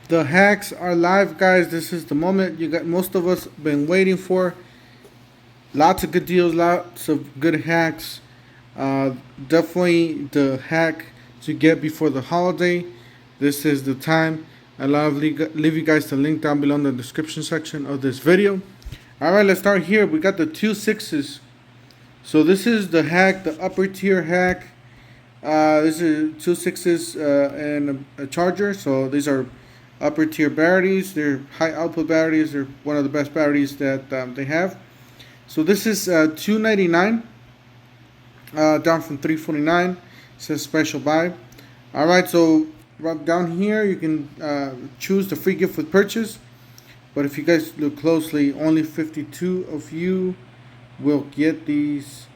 The hacks are live, guys. This is the moment you got most of us been waiting for. Lots of good deals, lots of good hacks. Definitely the hack to get before the holiday. This is the time. I love leave you guys the link down below in the description section of this video. All right, let's start here. We got the 2.6s. So this is the hack, the upper tier hack. This is 2.6s and a charger. So these are upper tier batteries. They're high output batteries. They're one of the best batteries that they have. So this is $2.99, down from $3.49. It says special buy. All right, so right down here you can choose the free gift with purchase. But if you guys look closely, only 52 of you will get these.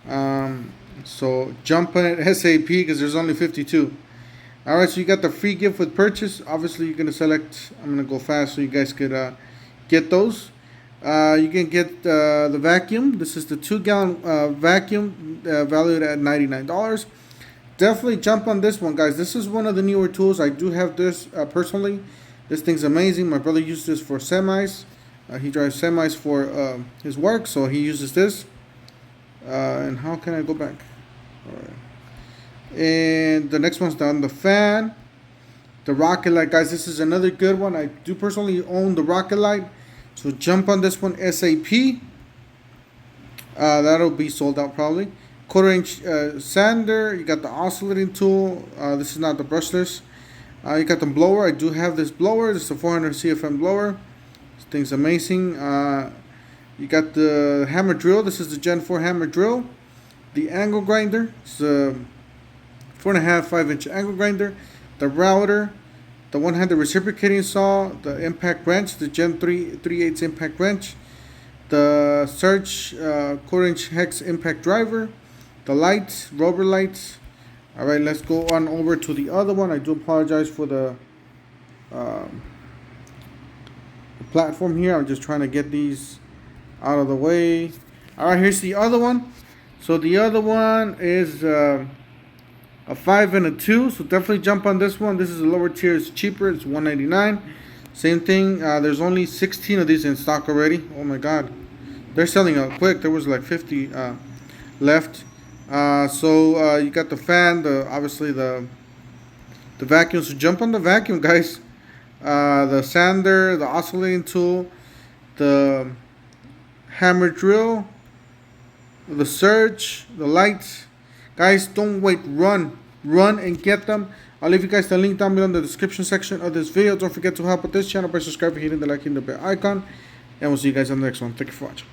So jump on it SAP because there's only 52. All right, so you got the free gift with purchase. Obviously, you're gonna select. I'm gonna go fast so you guys could get those. You can get the vacuum. This is the 2-gallon vacuum valued at $99. Definitely jump on this one, guys. This is one of the newer tools. I do have this personally. This thing's amazing. My brother uses this for semis. He drives semis for his work, so he uses this. And how can I go back? All right. And the next one's down the fan. The rocket light, guys. This is another good one. I do personally own the rocket light. So jump on this one SAP. That'll be sold out probably. 1/4 inch sander. You got the oscillating tool. This is not the brushless. You got the blower. I do have this blower. This is a 400 CFM blower. This thing's amazing. You got the hammer drill. This is the Gen 4 hammer drill. The angle grinder. It's a 4.5, 5-inch angle grinder. The router. The one-handed reciprocating saw. The impact wrench. The Gen 3/8 impact wrench. The Surge 1/4 inch hex impact driver. The lights, rubber lights. All right, let's go on over to the other one. I do apologize for the platform here. I'm just trying to get these out of the way. All right, here's the other one. So the other one is a 5 and a 2. So definitely jump on this one. This is a lower tier. It's cheaper. It's $199. Same thing. There's only 16 of these in stock already. Oh my God, they're selling out quick. There was like 50 left. So you got the fan, obviously the vacuum. So jump on the vacuum, guys. The sander, the oscillating tool, the hammer drill, the surge, the lights. Guys, don't wait. Run and get them. I'll leave you guys the link down below in the description section of this video. Don't forget to help with this channel by subscribing, hitting the like and the bell icon, and we'll see you guys on the next one. Thank you for watching.